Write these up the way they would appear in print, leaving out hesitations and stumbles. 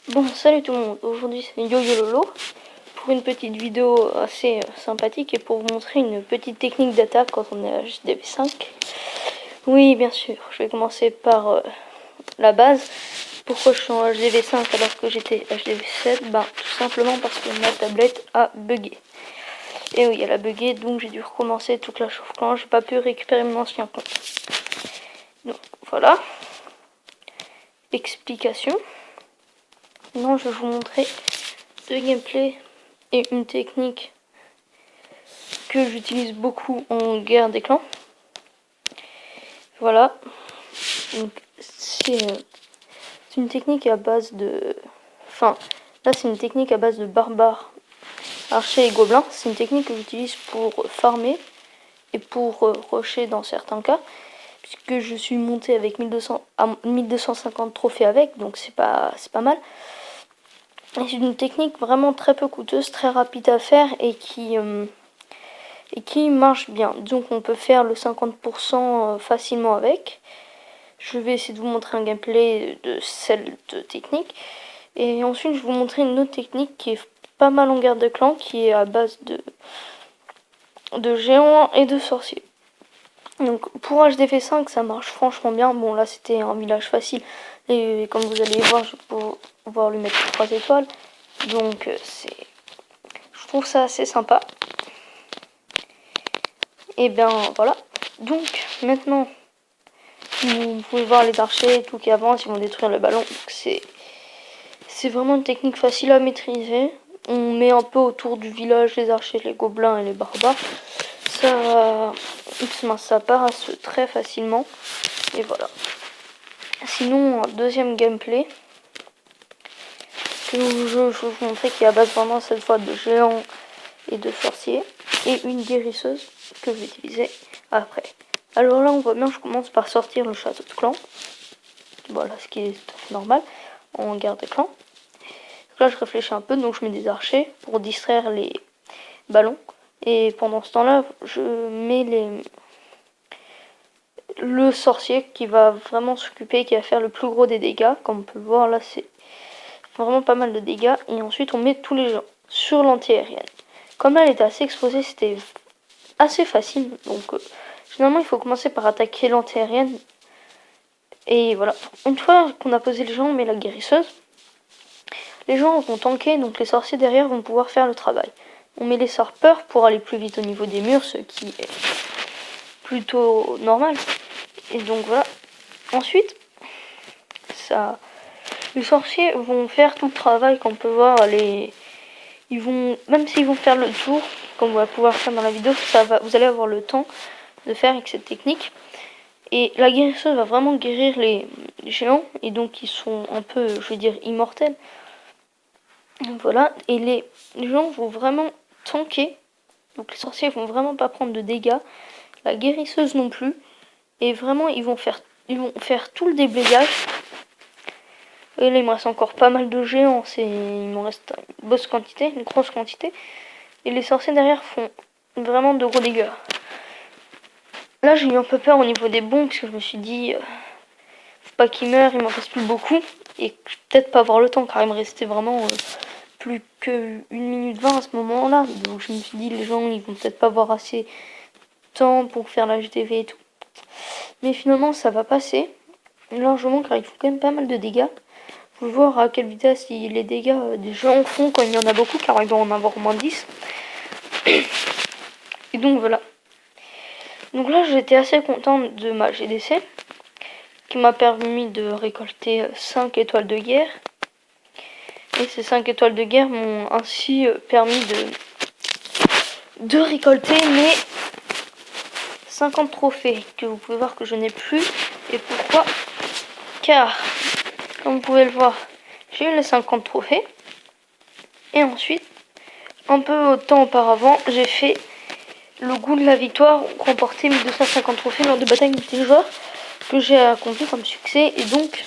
Bon, salut tout le monde, aujourd'hui c'est YoYoLolo pour une petite vidéo assez sympathique et pour vous montrer une petite technique d'attaque quand on est à HDV5. Oui, bien sûr, je vais commencer par la base. Pourquoi je suis en HDV5 alors que j'étais HDV7? Bah, tout simplement parce que ma tablette a bugué. Et oui, elle a bugué, donc j'ai dû recommencer toute la chauffe-clan, j'ai pas pu récupérer mon ancien compte. Donc voilà, explication. Maintenant, je vais vous montrer le gameplay et une technique que j'utilise beaucoup en guerre des clans. Voilà. Donc, c'est une technique à base de... Enfin, là, c'est une technique à base de barbares, archers et gobelins. C'est une technique que j'utilise pour farmer et pour rusher dans certains cas. Puisque je suis monté avec 1200 à 1250 trophées avec, donc c'est pas mal. C'est une technique vraiment très peu coûteuse, très rapide à faire et qui marche bien. Donc on peut faire le 50% facilement avec. Je vais essayer de vous montrer un gameplay de cette technique. Et ensuite je vais vous montrer une autre technique qui est pas mal en guerre de clan, qui est à base de géants et de sorciers. Donc pour HDV5 ça marche franchement bien. Bon là c'était un village facile. Et comme vous allez voir, je vais pouvoir lui mettre 3 étoiles. Donc je trouve ça assez sympa. Et bien voilà. Donc maintenant, vous pouvez voir les archers et tout qui avancent, ils vont détruire le ballon. C'est vraiment une technique facile à maîtriser. On met un peu autour du village les archers, les gobelins et les barbares. Ça passe très facilement. Et voilà. Sinon, un deuxième gameplay que je vais vous montrer qui est à base vraiment cette fois de géants et de sorciers. Et une guérisseuse que je vais utiliser après. Alors là, on voit bien, je commence par sortir le château de clan. Voilà, ce qui est tout à fait normal en guerre des clans. Donc là, je réfléchis un peu, donc je mets des archers pour distraire les ballons. Et pendant ce temps-là, je mets le sorcier qui va vraiment s'occuper, qui va faire le plus gros des dégâts. Comme on peut le voir, là, c'est vraiment pas mal de dégâts. Et ensuite, on met tous les gens sur l'anti-aérienne. Comme là, elle était assez exposée, c'était assez facile. Donc, généralement, il faut commencer par attaquer l'anti-aérienne. Et voilà, une fois qu'on a posé les gens, on met la guérisseuse. Les gens vont tanker, donc les sorciers derrière vont pouvoir faire le travail. On met les sarpeurs pour aller plus vite au niveau des murs, ce qui est plutôt normal. Et donc voilà. Ensuite, les sorciers vont faire tout le travail qu'on peut voir. Même s'ils vont faire le tour, comme on va pouvoir faire dans la vidéo, vous allez avoir le temps de faire avec cette technique. Et la guérisseuse va vraiment guérir les géants, et donc ils sont un peu, je vais dire, immortels. Voilà, et les gens vont vraiment tanker, donc les sorciers vont vraiment pas prendre de dégâts, la guérisseuse non plus, et vraiment ils vont faire tout le déblayage. Et là il me reste encore pas mal de géants, il me reste une grosse quantité, et les sorciers derrière font vraiment de gros dégâts. Là j'ai eu un peu peur au niveau des bombes, parce que je me suis dit, faut pas qu'ils meurent, il m'en reste plus beaucoup, et je vais peut-être pas avoir le temps, car il me restait vraiment plus que 1 minute 20 à ce moment-là. Donc je me suis dit, les gens, ils vont peut-être pas avoir assez de temps pour faire la GTV et tout. Mais finalement, ça va passer largement, car il faut quand même pas mal de dégâts. Faut voir à quelle vitesse les dégâts des gens font quand il y en a beaucoup, car il va en avoir au moins 10. Et donc voilà. Donc là, j'étais assez contente de ma GDC, qui m'a permis de récolter 5 étoiles de guerre. Et ces 5 étoiles de guerre m'ont ainsi permis de récolter mes 50 trophées, que vous pouvez voir que je n'ai plus. Et pourquoi? Car, comme vous pouvez le voir, j'ai eu les 50 trophées. Et ensuite, un peu de temps auparavant, j'ai fait le goût de la victoire, remporté 1250 trophées lors de batailles multijoueurs, que j'ai accompli comme succès. Et donc,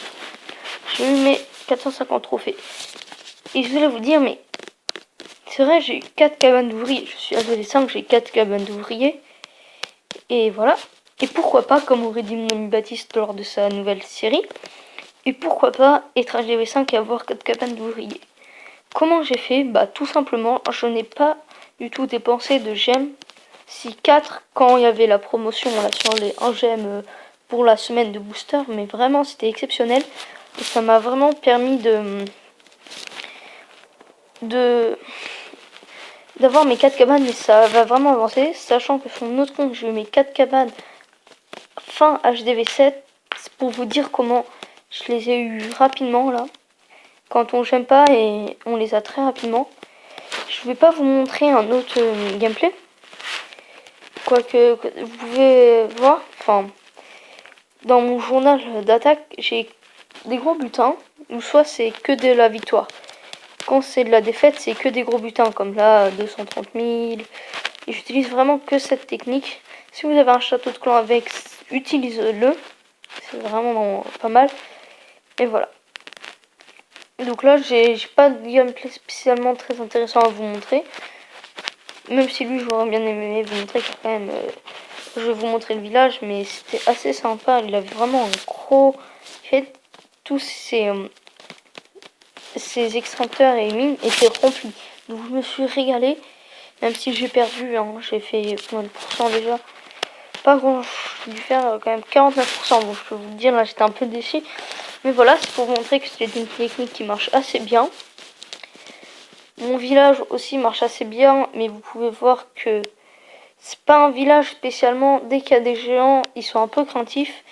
j'ai eu mes 450 trophées. Et je voulais vous dire, mais c'est vrai, j'ai eu 4 cabanes d'ouvriers. Je suis adolescent, j'ai 4 cabanes d'ouvriers. Et voilà. Et pourquoi pas, comme aurait dit mon ami Baptiste lors de sa nouvelle série, Et pourquoi pas être HDV5 et avoir 4 cabanes d'ouvriers. Comment j'ai fait? Bah tout simplement, je n'ai pas du tout dépensé de gemmes. Si 4 quand il y avait la promotion là, sur les 1 gemme pour la semaine de booster, mais vraiment c'était exceptionnel. Et ça m'a vraiment permis d'avoir mes 4 cabanes, et ça va vraiment avancer, sachant que sur notre compte j'ai eu mes 4 cabanes fin HDV7. C'est pour vous dire comment je les ai eu rapidement là. Quand on gemme pas, et on les a très rapidement. Je vais pas vous montrer un autre gameplay. Quoique vous pouvez voir, enfin, dans mon journal d'attaque, j'ai des gros butins, ou soit c'est que de la victoire. Quand c'est de la défaite, c'est que des gros butins, comme là, 230 000. Et j'utilise vraiment que cette technique. Si vous avez un château de clan avec, utilisez-le. C'est vraiment pas mal. Et voilà. Donc là, j'ai pas de gameplay spécialement très intéressant à vous montrer. Même si lui, j'aurais bien aimé vous montrer quand même. Je vais vous montrer le village, mais c'était assez sympa. Il avait vraiment un gros fait. Tous ces extracteurs et mines étaient remplis. Donc je me suis régalé. Même si j'ai perdu, hein, j'ai fait combien de pourcents déjà? Pas grand, j'ai dû faire quand même 49%. Bon, je peux vous le dire, là j'étais un peu déçu. Mais voilà, c'est pour vous montrer que c'est une technique qui marche assez bien. Mon village aussi marche assez bien, mais vous pouvez voir que c'est pas un village spécialement. Dès qu'il y a des géants, ils sont un peu craintifs.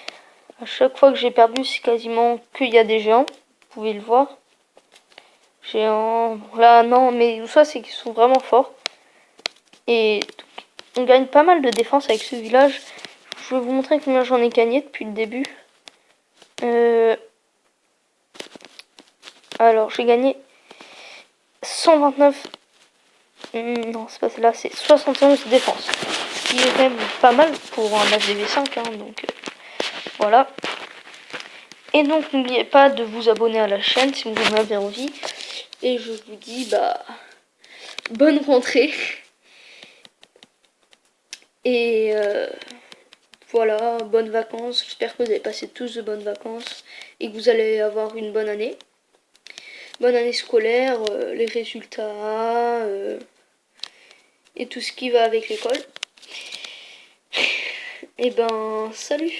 À chaque fois que j'ai perdu, c'est quasiment qu'il y a des géants. Vous pouvez le voir. Géants. Là, non, mais soit c'est qu'ils sont vraiment forts. Et on gagne pas mal de défense avec ce village. Je vais vous montrer combien j'en ai gagné depuis le début. Alors, j'ai gagné 129. Non, c'est pas celle-là, c'est 71 défense. Ce qui est même pas mal pour un HDV5. Hein, donc, voilà. Et donc, n'oubliez pas de vous abonner à la chaîne si vous en avez envie. Et je vous dis, bah, bonne rentrée. Et voilà, bonnes vacances. J'espère que vous avez passé tous de bonnes vacances et que vous allez avoir une bonne année. Bonne année scolaire, les résultats et tout ce qui va avec l'école. Et ben, salut!